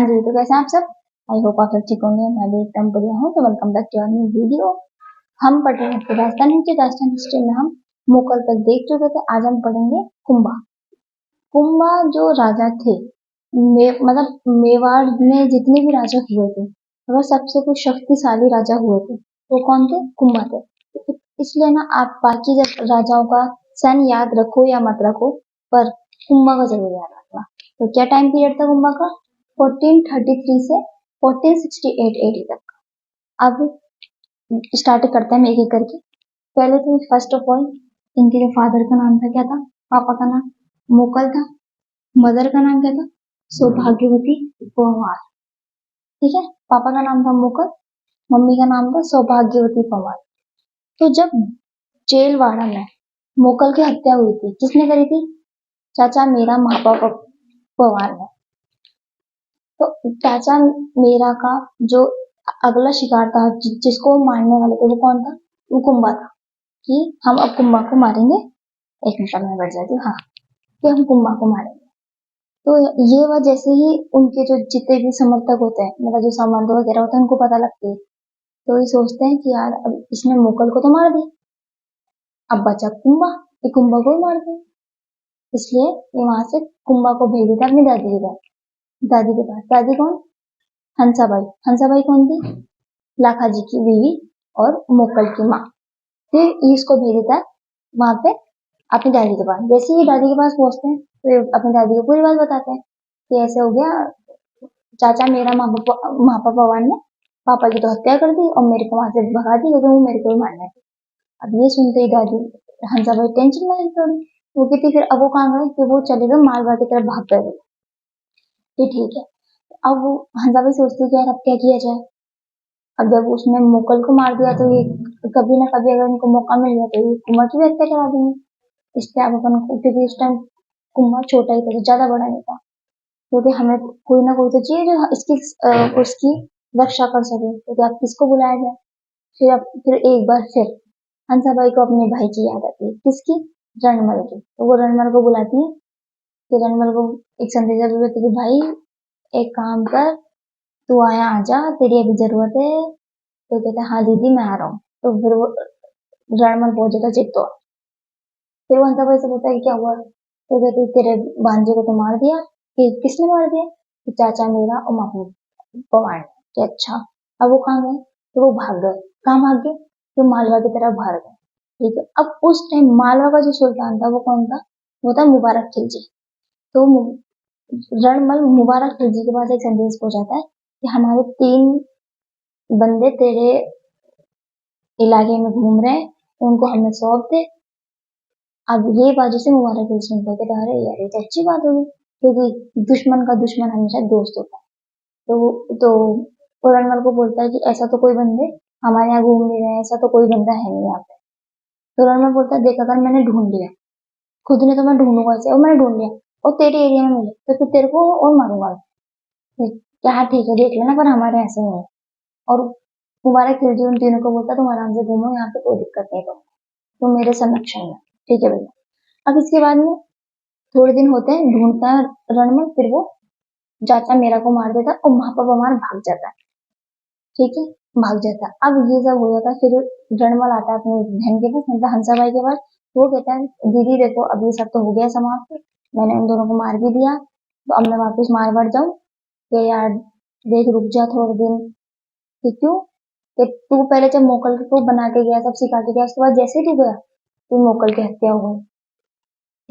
हाँ जी, तो कैसे हैं आप सब? आई होप आप सब ठीक होंगे। मैं भी एकदम बढ़िया हूँ। तो welcome back to new video. हम पढ़ रहे थे राजस्थान हिस्ट्री। राजस्थान हिस्ट्री में हम मुगल तक देख चुके थे। आज हम पढ़ेंगे कुंभा। कुंभा जो राजा थे, मतलब मेवाड़ में जितने भी राजा हुए थे, वो सबसे कुछ शक्तिशाली राजा हुए थे। वो कौन थे? कुंभा थे। तो इसलिए ना आप बाकी राजाओं का सन याद रखो या मत रखो, पर कुंभा का जरूर याद रखना। तो क्या टाइम पीरियड था कुंभा का? 1433 से 1468 एडी तक। अब स्टार्ट करते हैं एक एक करके। पहले तो फर्स्ट ऑफ ऑल इनके जो फादर का नाम था क्या था? पापा का नाम मुकल था। मदर का नाम क्या था? सौभाग्यवती पवार। ठीक है, पापा का नाम था मुकल, मम्मी का नाम था सौभाग्यवती पवार। तो जब जेलवाड़ा में मुकल की हत्या हुई थी, किसने करी थी? चाचा मेरा महापा पवार ने। तो चाचा मेरा का जो अगला शिकार था, जिसको मारने वाले थे, वो कौन था? वो कुंभा था। कि हम अब कुंभा को मारेंगे। एक मिनट में बैठ जाती हूँ। हाँ, कि हम कुंभा को मारेंगे। तो ये वह जैसे ही उनके जो जितने भी समर्थक होते हैं, मतलब जो सामंत वगैरह होते हैं, उनको पता लगती है, तो ये सोचते हैं कि यार अब इसने मुगल को तो मार दिया, अब बचा कुंभा, ये कुंभा को ही मार दे। इसलिए ये वहां से कुंभा को भेज देता अपनी दादी के पास। दादी के पास, दादी कौन? हंसाबाई। हंसाबाई कौन थी? लाखाजी की बीवी और मुगल की माँ। फिर इसको भेज देता है वहां पे अपनी दादी के पास। जैसे ही दादी के पास पहुंचते हैं, तो अपनी दादी को पूरी बात बताते हैं कि ऐसे हो गया, चाचा मेरा महापा पवार ने पापा की तो हत्या कर दी और मेरे को वहां से भगा दी, क्योंकि वो मेरे को ही मारना है। अब ये सुनते ही दादी हंसाबाई टेंशन में थोड़ी। वो कहती फिर अब वो कहाँ गए? कि वो चले गए मारवाड़ की तरफ भाग गए। ठीक है, अब वो हंसाबाई सोचती है कि यार अब क्या किया जाए। अब जब उसने मुगल को मार दिया, तो ये कभी ना कभी अगर इनको मौका मिल गया तो ये कुमार की भी हत्या करा देंगे। इसलिए अब अपन को, क्योंकि उस टाइम कुमार छोटा ही था, ज्यादा बड़ा नहीं था, क्योंकि हमें कोई ना कोई तो चाहिए जो इसकी उसकी रक्षा कर सके। क्योंकि अब किसको बुलाया जाए? फिर एक बार फिर हंसाबाई को अपने भाई की याद आती है। किसकी? रणमल की। तो वो रणमल को बुलाती है। फिर रणमल को एक संदेशा भी देती है कि भाई एक काम कर, तू आया आजा, तेरी अभी जरूरत है। तो कहता है हाँ दीदी मैं आ रहा हूँ। तो फिर वो रणमल पहुंच जाता चित्तौड़। फिर वो हंसाबाई से पूछता है कि क्या हुआ? तो कहती तेरे भांजे को तो मार दिया। कि किसने मार दिया? कि चाचा मेरा और मामू पवार ने। कि अच्छा, अब वो कहाँ गए? तो वो भाग गए। कहाँ भाग गए? तो मालवा की तरफ भाग गए। ठीक है, अब उस टाइम मालवा का जो सुल्तान था वो कौन था? वो था मुबारक खिलजी। तो रणमल मुबारक खिलजी के पास एक संदेश पहुंचाता है कि हमारे 3 बंदे तेरे इलाके में घूम रहे हैं, उनको हमें सौंप दे। अब ये बात जैसे मुबारक खिलजी ने कहते अरे यार ये तो अच्छी बात होगी, क्योंकि दुश्मन का दुश्मन हमेशा दोस्त होता है। तो रणमल को बोलता है कि ऐसा तो कोई बंदे हमारे यहाँ घूम नहीं रहे हैं, ऐसा तो कोई बंदा है नहीं यहाँ पे। तो रणमल बोलता है देख अगर मैंने ढूंढ लिया, खुद ने तो मैं ढूंढूंगा ऐसे, और मैंने ढूंढ लिया और तेरे एरिया में मिले, तो फिर तेरे को और मारूंगा। क्या हाँ ठीक है देख लेना, पर हमारे यहाँ से नहीं है। और मुबारक खिलजी उन तीनों को बोलता तुम आराम से घूमो, यहाँ पे कोई दिक्कत नहीं, तुम मेरे संरक्षण में। ठीक है भैया। अब इसके बाद में थोड़े दिन होते हैं, ढूंढता है रणमल, फिर वो चाचा मेरा को मार देता और महापा बमार भाग जाता है। ठीक है, भाग जाता है। अब ये सब हो जाता है, फिर रणमल आता है अपनी बहन के पास, मतलब हंसाबाई के पास। वो कहता है दीदी देखो अब ये सब तो हो गया समाप्त, मैंने उन दोनों को मार भी दिया, तो अब मैं वापस मारवाड़ जाऊं? कि यार देख रुक जा थोड़े दिन। कि क्यों? कि तू पहले जब मोकल को बना के गया, सब सिखा के गया, उसके बाद जैसे ही तू गया तो मोकल की हत्या हो गई।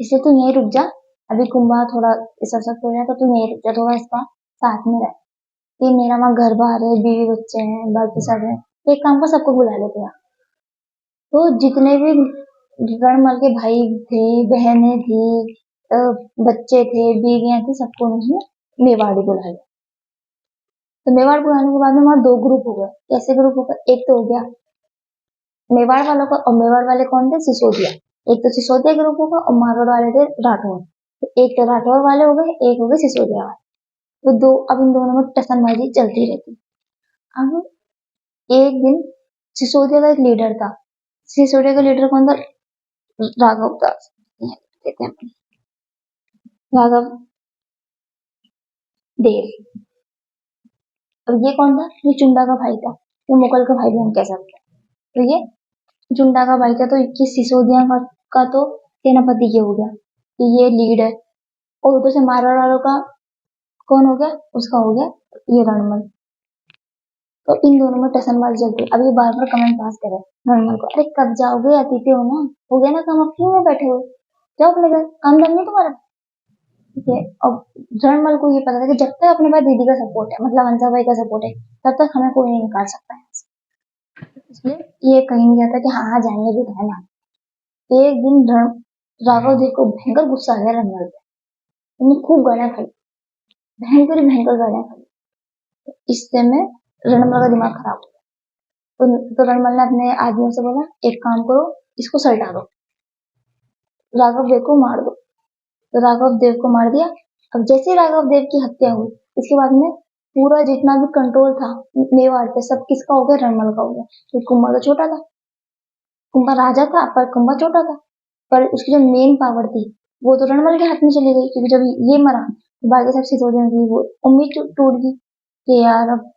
इसलिए तू यहीं रुक जा, अभी कुंभा थोड़ा इस सशक्त हो जाए तो तू यहीं रुक जा, थोड़ा इसका साथ में रह। कि मेरा वहाँ घर बार है, बीवी बच्चे हैं, बाकी सब है, एक काम का सबको बुला लेते हैं। तो जितने भी रणमल के भाई थे, बहनें थी, बच्चे थे, बीवियां थी, सबको उन्होंने मेवाड़ी बुला लिया। तो मेवाड़ बुलाने के बाद में वहां 2 ग्रुप हो गए। कैसे ग्रुप हो गए? एक तो हो गया मेवाड़ वालों का, और मेवाड़ वाले कौन थे? सिसोदिया। एक तो सिसोदिया ग्रुप होगा और मारवाड़ वाले थे राठौर। तो एक तो राठौर वाले हो गए, एक हो गए सिसोदिया वाले। तो अब इन दोनों में टसनबाजी चलती रहती। अब एक दिन सिसोदिया का एक लीडर था। सिसोदिया का लीडर कौन था? राघव दास। कहते हैं राघव देव। अब ये कौन था? ये चुंडा का भाई था, ये मुगल का भाई भी हम कह सकते हैं। तो ये चुंडा का भाई था, तो ये सिसोदिया का तो सेनापति के हो गया, तो ये लीड है। और उधर से मारवाड़ वालों का कौन हो गया? उसका हो गया ये रणमल। तो इन दोनों में टसनबाजी चल रही। अब ये बार बार कमेंट पास करे रणमल को, अरे कब जाओगे? अतिथि हो ना, हो गया ना काम, अब क्यों में बैठे हो? जाओ अपने घर, काम दम नहीं तुम्हारा? ठीक है। अब रणमल को ये पता था कि जब तक अपने पास दीदी का सपोर्ट है, मतलब हंसा भाई का सपोर्ट है, तब तक हमें कोई नहीं निकाल सकता है। इसलिए ये कहीं नहीं जाता कि हाँ हाँ जाएंगे भी रहना। एक दिन राघव देव को भयंकर गुस्सा आ गया रणमल पे, उन्हें खूब गालियां खाई, भयंकर भयंकर गालियां खाई। इससे में रणमल का दिमाग खराब हो गया। तो रणमल ने अपने आदमियों से बोला, एक काम करो, इसको सल्टा दो, राघव देव को मार दो। तो राघव देव को मार दिया। अब जैसे राघव देव की हत्या हुई, इसके बाद में पूरा जितना भी कंट्रोल था मेवाड़ पे, सब किसका हो गया? रणमल का हो गया। तो कुंभा तो छोटा था, कुंभा राजा था पर कुंभा छोटा था, पर उसकी जो मेन पावर थी वो तो रणमल के हाथ में चली गई, क्योंकि जब ये मरा तो बाकी सब सिसोदियों की वो उम्मीद टूट गई कि यार अब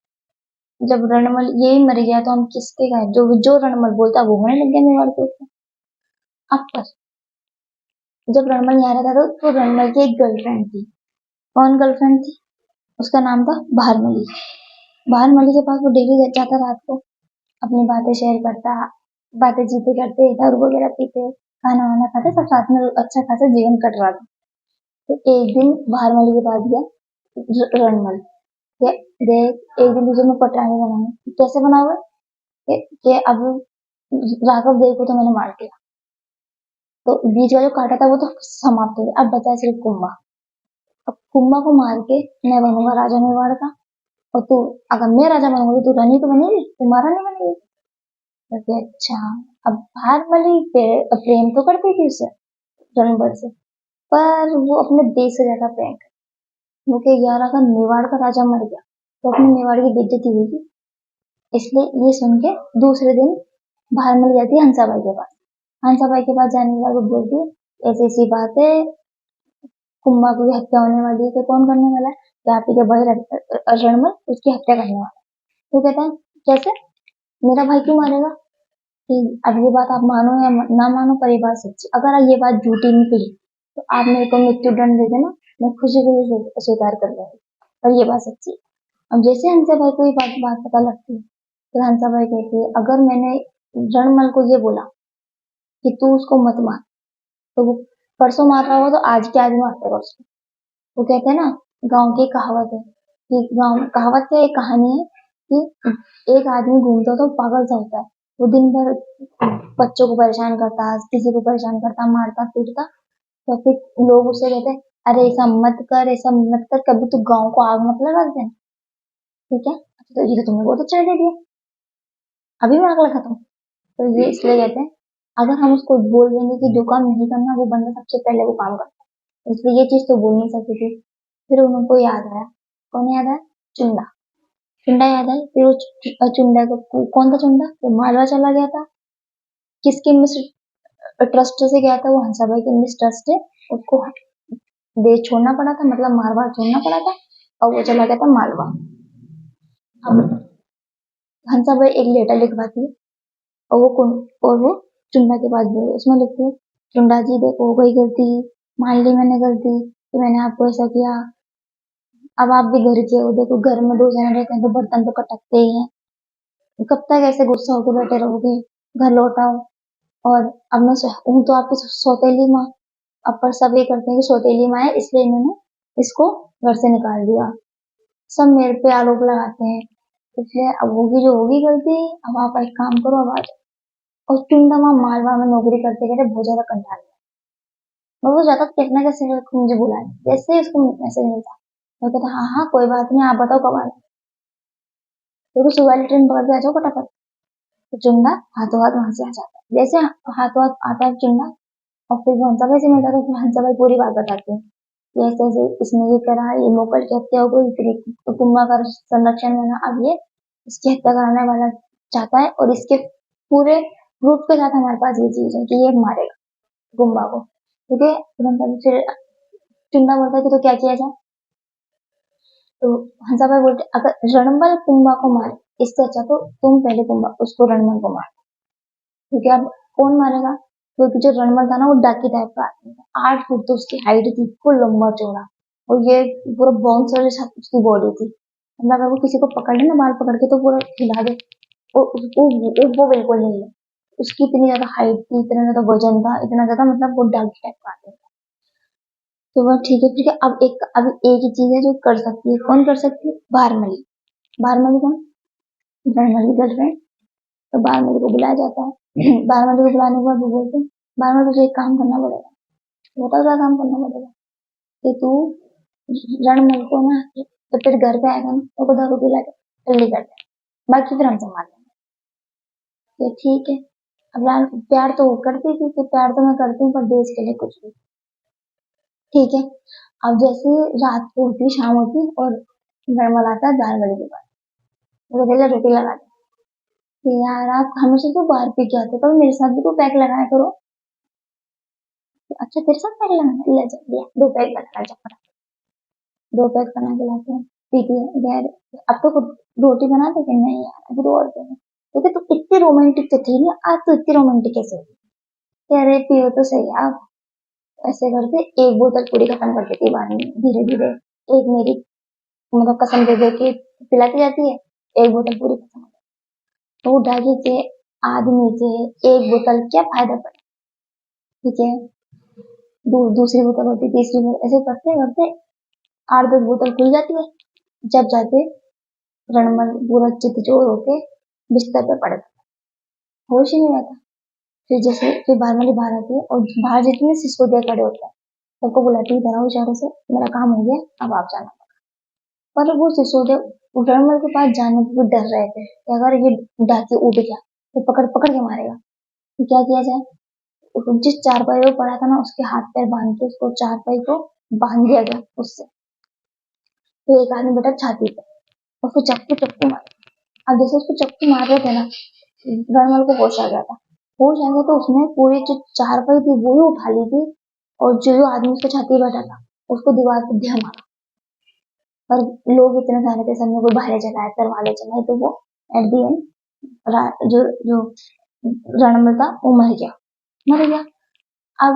जब रणमल यही मर गया तो हम किसके गए? जो जो रणमल बोलता वो होने लग गया मेवाड़ के ऊपर। अब पर जब रणमल यहाँ रहता था तो रणमल की एक गर्लफ्रेंड थी। कौन गर्लफ्रेंड थी? उसका नाम था भारमली। भारमली के पास वो डेली जाता, रात को अपनी बातें शेयर करता, बातें जीते करते, दारू वगैरह पीते, खाना वाना खाते, सब साथ में अच्छा खासा जीवन कट रहा था। तो एक दिन भारमली के पास गया रणमल, देख एक दिन तुझे मैं पटरानी बनाऊंगा। कैसे बनाओगे? कि अब राघव देव को तो मैंने मार दिया, तो बीच का जो काटा था वो तो समाप्त हो गया, अब बचा सिर्फ कुंभा। अब कुंभा को मार के मैं बनूंगा राजा मेवाड़ का, और तू, अगर मैं राजा बनूंगा तो तू रानी तो बनेगी, तू महारानी बनेगी। तो अच्छा। अब भारमली प्रेम तो करती थी उससे, रणबल से, पर वो अपने देश से ज्यादा प्रेम करती। वो कि यार अगर मेवाड़ का राजा मर गया तो अपने मेवाड़ की बेइज्जती होगी। इसलिए ये सुन के दूसरे दिन भारमल जाती है हंसाबाई के पास। हंसाबाई के पास जाने के बाद वो बोलती है, ऐसी ऐसी बात है, कुंभा की हत्या होने वाली है। तो कौन करने वाला है? कि आप ही के भाई रणमल उसकी हत्या करने वाला है। तो कहता है, कैसे? मेरा भाई क्यों मारेगा? कि अब ये बात आप मानो या ना मानो, पर ये बात सच्ची, अगर ये बात झूठी निकली तो आप मेरे को मृत्यु दंड दे देना, मैं खुशी खुशी स्वीकार कर लूंगी, पर ये बात सच्ची है। अब जैसे हंसा भाई को ये बात पता लगती है, फिर हंसा भाई कहती है, अगर मैंने रणमल को ये बोला कि तू उसको मत मार, तो वो परसों मार रहा होगा तो आज के आज मार देगा उसको। वो कहते हैं ना, गांव की कहावत है कि गांव कहावत क्या, एक कहानी है कि एक आदमी घूमता होता है, पागल सा होता है, वो दिन भर बच्चों को परेशान करता, किसी को परेशान करता, मारता पीटता। तो फिर लोग उसे कहते हैं, अरे ऐसा मत कर, ऐसा मत कर, कभी तू गांव को आग मत लगा देना, ठीक है? तो ये तो तुमने बहुत अच्छा दे दिया, अभी मैं आग लगाता हूँ। तो ये इसलिए कहते हैं, अगर हम उसको बोल देंगे कि जो काम नहीं करना, वो बंदा सबसे पहले वो काम करता है, इसलिए ये चीज तो बोल नहीं सकती थी। फिर उनको याद आया, कौन याद आया? चुंडा। चुंडा याद आई, फिर वो चुंडा को, कौन था चुंडा? वो मालवा चला गया था, किसके मिस ट्रस्ट से गया था? वो हंसाभाई के मिस ट्रस्ट से उसको देश छोड़ना पड़ा था, मतलब मारवाड़ छोड़ना पड़ा था, और वो चला गया था मालवा। अब हंसाभाई एक लेटर लिखवाती है, और वो चुंडा के पास गई, उसमें लिखती है, चुंडा जी देखो हो गई गलती, मान ली मैंने गलती कि मैंने आपको ऐसा किया, अब आप भी घर के हो, देखो घर में दो जने रहते हैं तो बर्तन तो खटकते ही हैं, कब तक ऐसे गुस्सा होकर बैठे रहोगे? घर लौट आओ। और अब मैं हूँ तो आपकी सौतेली माँ, अब पर सब ये करते हैं कि सौतेली माँ है इसलिए इन्होंने इसको घर से निकाल दिया, सब मेरे पे आरोप लगाते हैं, इसलिए अब होगी जो होगी गलती, अब आप एक काम करो, अब आ जाओ। और चुंडा माँ मालवा में नौकरी करते करते बहुत ज्यादा कंटाल गया, मैं वो ज्यादा कहना कैसे मुझे बुलाए, जैसे उसको मैसेज मिलता मैं कहता हाँ हाँ कोई बात नहीं, आप बताओ कब आना, तो सुबह वाली ट्रेन पकड़ के आ जाओ फटाफट। तो चुंडा हाथों हाथ वहां से आ जाता है, जैसे हाथों हाथ आता है चुंडा, और फिर हंसा भाई से मिलता है, तो फिर हंसा भाई पूरी बात बताते हैं कि ऐसे ऐसे इसने ये करा, ये मोकल की हत्या हो गई, फिर कुंभा का संरक्षण लेना, अब ये इसकी हत्या कराने वाला चाहता है, और इसके पूरे प्रूफ के साथ हमारे पास ये चीज है कि ये मारेगा कुंभा को, ठीक है? फिर चुंडा बोलता है कि तो क्या किया जाए? तो हंसा भाई बोलते अगर रणबल कुंभा को मारे इससे अच्छा तो तुम पहले कुंभा उसको रणबल को मार, क्योंकि अब कौन मारेगा, क्योंकि जो रणबल था ना वो डाकी टाइप का आदमी था, 8 फुट तो उसकी हाइट थी, फुल लंबा चौड़ा, और ये पूरा बाउंसर जैसा उसकी बॉडी थी, मतलब अगर वो किसी को पकड़ ले ना बाल पकड़ के तो पूरा हिला दे, वो बिल्कुल नहीं है, उसकी इतनी ज्यादा हाइट थी, इतना ज्यादा वजन था, इतना ज्यादा मतलब वो डाकी टाइप का आदमी था। तो वह ठीक है, अब एक ही चीज है जो कर सकती है, कौन कर सकती है, भारमली। भारमली कौन, रणबल की गर्लफ्रेंड। तो बारमती को बुलाया जाता है बारमती को बुलाने के बाद वो बोलते हैं बारमती तुझे एक काम करना पड़ेगा, बता क्या काम करना पड़ेगा, कि तू रणमल को ना जब तेरे घर पे आएगा ना तो को दारू पिला के जल्दी कर दे, बाकी फिर हम संभाल लेंगे। ये ठीक है। अब यार प्यार तो वो करती थी, तो प्यार तो मैं करती हूँ पर देश के लिए कुछ भी, ठीक है। अब जैसे रात को होती शाम होती और रणमल आता है 4 बजे के बाद, वो कहते रोटी लगा दे, कि यार आप हमेशा तो बाहर पी के आते हो, कभी मेरे साथ भी तो पैक लगाया करो। अच्छा तेरे साथ पैक लगाना, ले जा दिया 2 पैक बना जा, 2 पैक बना के लाते हैं, पीती है यार, अब तो खुद रोटी बना दे कि नहीं यार अभी तो और देना, क्योंकि तू इतनी रोमांटिक तो थी ना, आज तो इतनी रोमांटिक कैसे होगी, कह रहे पियो तो सही आप, ऐसे करके एक बोतल पूरी खत्म कर देती है बाद में धीरे धीरे, एक मेरी मतलब कसम दे दे के पिलाती जाती है, एक बोतल पूरी खत्म हो जाती है। तो ढाई से आदमी से एक बोतल क्या फायदा पड़ा, ठीक है, दूसरी बोतल होती, तीसरी बोतल, ऐसे करते करते 8-10 बोतल खुल जाती है, जब जाके रणमल पूरा चितचोर होके बिस्तर पे पड़ जाता, होश ही नहीं रहता। फिर जैसे फिर बारमली बाहर आती है और बाहर जितने सिसोदिया खड़े होते हैं सबको बुलाती है, इधर आओ इशारों से, मेरा काम हो गया अब आप जाना। पर वो सिसोदिया रणमल के पास जाने को भी डर रहे थे कि अगर ये डाके उठ गया तो पकड़ पकड़ के मारेगा, तो क्या किया जाए, जिस चारपाई पे पड़ा था ना उसके हाथ पैर बांध के उसको चारपाई को बांध दिया गया उससे, तो एक आदमी बैठा छाती पे और फिर चप्पू चप्पू मार, अब जैसे उसको चप्पू मार रहे थे ना रणमल को होश आ गया था, होश आ गया तो उसने पूरी जो चारपाई थी वो ही उठा ली थी, और जो आदमी उसके छाती पे बैठा था उसको दीवार पे धे मारा, पर लोग इतने सारे थे, सबने कोई बाहर चलाए तरवाले चलाए, तो वो एट दी एंड जो जो रणमल था वो मर गया। अब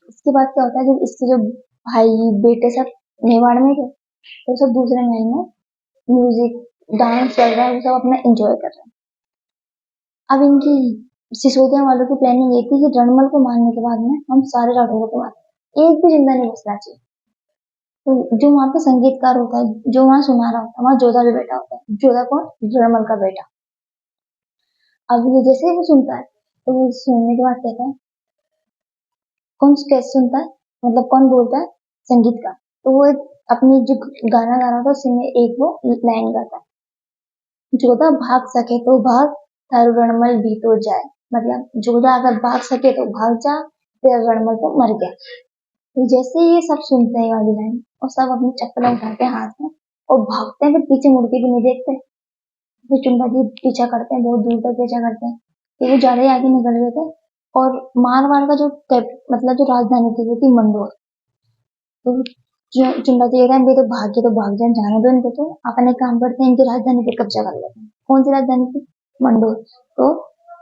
इसके बाद क्या होता है, जब इसके जो भाई बेटे सब मेवाड़ में थे तो सब दूसरे महल में म्यूजिक डांस चल रहा है, वो सब अपना एंजॉय कर रहे हैं। अब इनकी सिसोदिया वालों की प्लानिंग ये थी कि रणमल को मारने के बाद में हम सारे राठौरों को मारें, एक भी जिंदा नहीं बचना चाहिए। तो जो वहां पे संगीतकार होता है, जो वहां सुना रहा होता है, वहां जोधा भी बैठा होता है, जोधा कौन, रणमल का बेटा। अब ये जैसे ही वो सुनता है तो वो सुनने के बाद कहता है, कौन कैसे सुनता है, मतलब कौन बोलता है, संगीतकार, तो वो अपनी जो गाना गा रहा था उसमें एक वो लाइन गाता है, जोधा भाग सके तो भाग, थारू रणमल भी तो जाए, मतलब जोधा अगर भाग सके तो भाग जा, तेरा रणमल तो मर गया। तो जैसे ही ये सब सुनते हैं वाली लाइन और सब अपनी चप्पलें उठाते हैं हाथ में और भागते हैं, फिर पीछे मुड़ के भी नहीं देखते, फिर चुंबा जी पीछा करते हैं, बहुत दूर तक पीछा करते हैं, फिर वो ज्यादा ही आगे निकल गए थे, और मारवाड़ का जो मतलब जो राजधानी थी वो थी मंडोर। तो चुंबा जी कहता है तो भाग जाए, जाने दो इनको, तो अपन एक काम करते हैं इनकी राजधानी पे कब्जा कर लेते हैं। कौन सी राजधानी थी, मंडोर। तो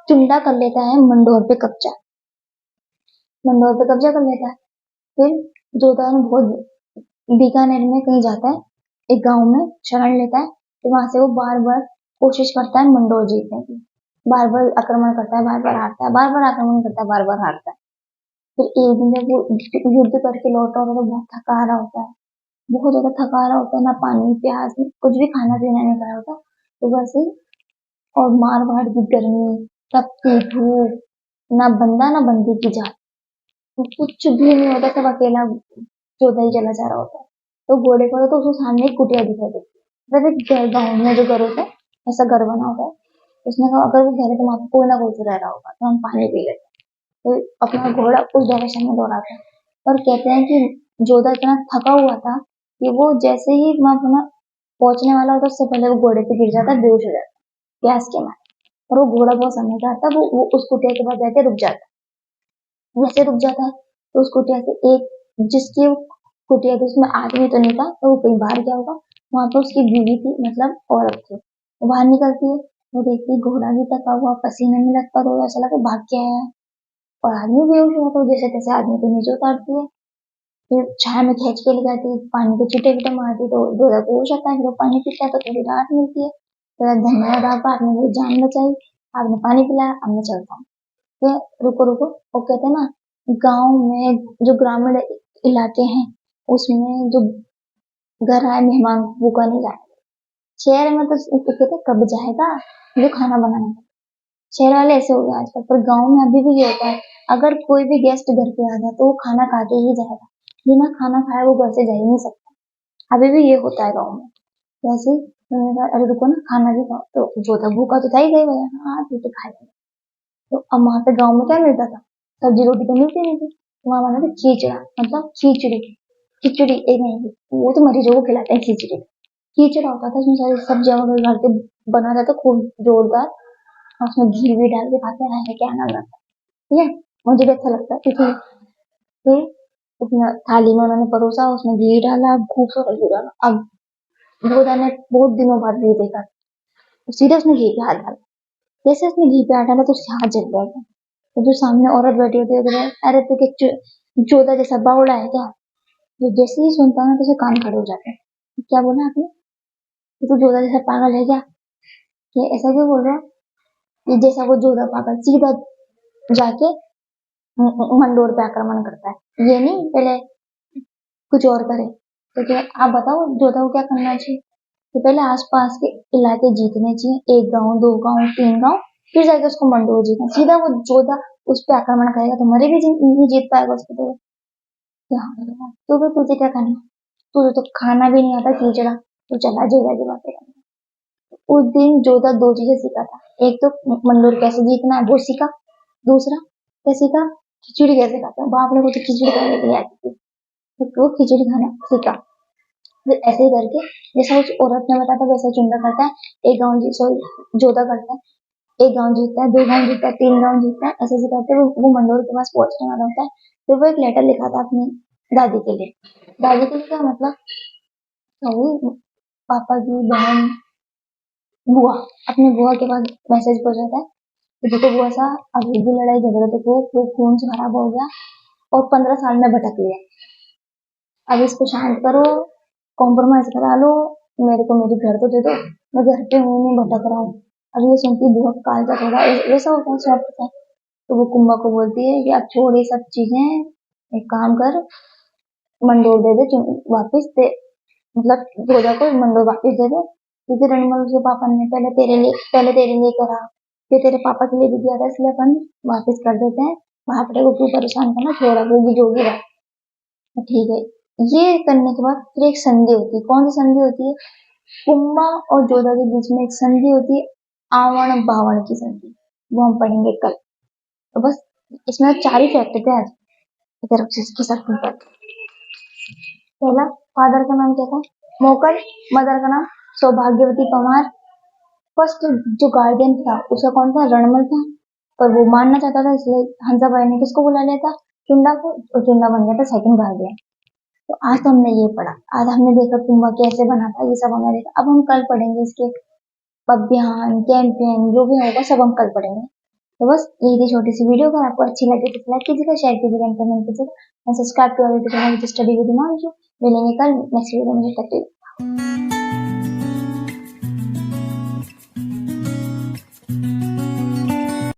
चुंडा कर लेता है मंडोर पे कब्जा, मंडोर पे कब्जा कर लेता है। फिर जोधान बहुत बीकानेर में कहीं जाता है, एक गांव में शरण लेता है, तो वहां से वो बार बार कोशिश करता है मंडोर जीतने की, बार बार आक्रमण करता है, बार बार हारता है, बार बार आक्रमण करता है, बार बार हारता है। फिर एक दिन जब वो युद्ध करके लौटा होता है तो बहुत थका रहा होता है, बहुत ज्यादा थका रहा होता है, ना पानी प्यास कुछ भी खाना पीना नहीं करा होता, तो वैसे और मारवाड़ की गर्मी, तपती धूप, ना बंदा ना बंदी की जात, तो कुछ भी नहीं होता, सब अकेला जोधा ही चला जा रहा होता है। तो घोड़े को तो उसको सामने एक कुटिया दिखाई देती है, मतलब एक गाँव में जो घर होता है ऐसा घर बना होता है, उसने कहा अगर वो घर है तो वहां कोई ना कोई तो रह रहा होगा, तो हम पानी पी लेते हैं, तो अपना घोड़ा उस डायरेक्शन में दौड़ाते हैं। और कहते हैं कि जोधा इतना थका हुआ था कि वो जैसे ही वहां अपना पहुंचने वाला होता उससे पहले वो घोड़े पे गिर जाता, बेहोश हो जाता प्यास के मारे, और वो घोड़ा बहुत समझदार था, वो उस कुटिया के पास जाके रुक जाता, वैसे रुक जाता है तो उस कुटिया से एक जिसकी कुटिया थी उसमें आदमी तो नहीं था, तो वो कहीं बाहर गया होगा, वहां पे उसकी बीवी थी, मतलब औरत थी। वो बाहर निकलती है, वो देखती है घोड़ा भी थका हुआ, पसीने में लथपथ हो, ऐसा लगा भाग के आया है। और आदमी बेहोश हुआ, तो जैसे तैसे आदमी को नीचे उतारती है, फिर छाया में खींच के ले जाती है, पानी के छींटे बीटे मारती, तो जोधा को होश आता है, फिर वो पानी पीता है तो थोड़ी राहत मिलती है। तो धन्यवाद आपका, आपने मेरी जान बचाई, आपने पानी पिलाया, अब मैं चलता हूँ। फिर रुको रुको, वो कहते हैं ना, गाँव में जो ग्रामीण इलाके हैं उसमें जो घर आए मेहमान को भूखा नहीं जाए। शहर में तो कहते हैं, कब जाएगा जो खाना बनाना। शहर वाले ऐसे हो गए आजकल, पर गांव में अभी भी ये होता है, अगर कोई भी गेस्ट घर पे आ गया तो वो खाना खा के ही जाएगा, बिना खाना खाए वो घर से जा ही नहीं सकता। अभी भी ये होता है गाँव में। वैसे ही मैंने कहा, अरे रुको ना, खाना भी खाओ। तो जो था भूखा तो था ही, गई भैया, हाँ ठीक है खाएगा। तो अब वहां पे गाँव में क्या मिलता था, सब्जी रोटी तो मिलती नहीं थी। वहां बना था खीचड़ा, मतलब खिचड़ी। खिचड़ी एक नहीं, वो तो मरीजों को खिलाते हैं खिचड़ी। खीचड़ा होता था, उसमें सारी सब्जियां वगैरह डाल के बना था, तो खूब जोरदार। और उसमें घी भी डाल के खाते हैं, क्या नाम रहता है, ठीक है। मुझे भी अच्छा लगता है, क्योंकि तो उसमें थाली में उन्होंने परोसा, उसमें घी डाला, खूब सारा घी डाला। अब गोदा ने बहुत दिनों बाद घी देखा, तो सीधे उसने घी पे हाथ डाला। जैसे उसने घी पे हाथ डाला तो उसके हाथ जल गया था। तो जो सामने औरत बैठी होती है, अरे तो जोधा जैसा बावड़ा है क्या। जो जैसे ही सुनता है ना, तो उसे कान खड़े हो जाते हैं। क्या बोला आपने, ये तो जोधा जैसा पागल है क्या, ये ऐसा क्यों बोल रहा है। ये जैसा वो जोधा पागल सीधा जाके मंडोर पे आक्रमण करता है, ये नहीं पहले कुछ और करे। तो क्या आप बताओ जोधा को क्या करना चाहिए, तो पहले आसपास के इलाके जीतने चाहिए, 1 गांव 2 गांव 3 गांव, फिर जाके उसको मंडोर जीतना। सीधा वो जोधा उस पर आक्रमण करेगा तो मरे भी नहीं जीत पाएगा उसको। तो क्या तो फिर तुझे क्या करना, तुझे तो खाना भी नहीं आता खींचड़ा, तो चला जोधा की बातें करना। उस दिन जोधा 2 चीजें सीखा था, एक तो मंडोर कैसे जीतना है वो सीखा, दूसरा क्या सीखा, खिचड़ी कैसे खाते हैं। बाप ने को तो खिचड़ी खाने के लिए आती थी, तो वो खिचड़ी खाना सीखा। फिर ऐसे ही करके जैसा उस औरत ने बताया था वैसा चुंडा करता है, 1 गांव जी सॉरी जोधा करता है, 1 गांव जीतता है, 2 गांव जीतता है, 3 गांव जीतता है, ऐसे ऐसे करते वो मंडोर के पास पहुंचने वाला होता है। फिर वो एक लेटर लिखा था अपनी दादी के लिए। दादी के लिए क्या मतलब, तो पापा की बहन बुआ, अपनी बुआ के पास मैसेज पहुंचा था, तो देखो बुआ सा, अभी भी लड़ाई झगड़े तो वो खून से खराब हो गया और 15 साल में भटक लिया। अब इसको शांत करो, कॉम्प्रोमाइज करा लो, मेरे को मेरी घर तो दे दो, मैं घर पे हूँ नहीं भटक रहा हूँ। अब ये सुनती बहुत कालजा थोड़ा वैसा होता है, सॉफ्ट सा। तो वो कुंभा को बोलती है कि अब छोड़ ये सब चीजें, एक काम कर, मंडोर दे दे वापिस दे, मतलब जोधा को मंडोर वापिस दे दे। क्योंकि रणमल उसके पापा ने पहले तेरे लिए करा, फिर तेरे पापा के लिए भी दिया था, इसलिए अपन वापिस कर देते हैं। भापड़े को क्यों परेशान करना, छोड़ा वो जो भी रहा, ठीक है। ये करने के बाद फिर एक संधि होती है, कौन सी संधि होती है, कुंभा और जोधा के बीच में एक संधि होती है, आवण बावण की संधि, वो हम पढ़ेंगे कल। तो बस इसमें 4 ही फैक्ट थे आज की तरफ से इसके साथ पर। पहला, फादर का नाम क्या था, मोकल, मदर का नाम सौभाग्यवती परमार। फर्स्ट जो गार्डियन था उसका कौन था, रणमल था, पर वो मानना चाहता था, इसलिए हंसाबाई ने किसको बुला लिया था, चुंडा को, और चुंडा बन गया था सेकंड गार्डियन। तो आज तो हमने ये पढ़ा, आज हमने देखा कुंभा कैसे बना था, ये सब हमने देखा। अब हम कल पढ़ेंगे इसके अभियान कैंपेन जो भी होगा सब हम कल पढ़ेंगे। तो बस ये थी छोटी सी वीडियो, अगर आपको अच्छी लगे तो लाइक कीजिएगा, शेयर कीजिएगा, कमेंट कीजिएगा, subscribe to study with Himanshu. मिलेंगे कल नेक्स्ट वीडियो में, तब तक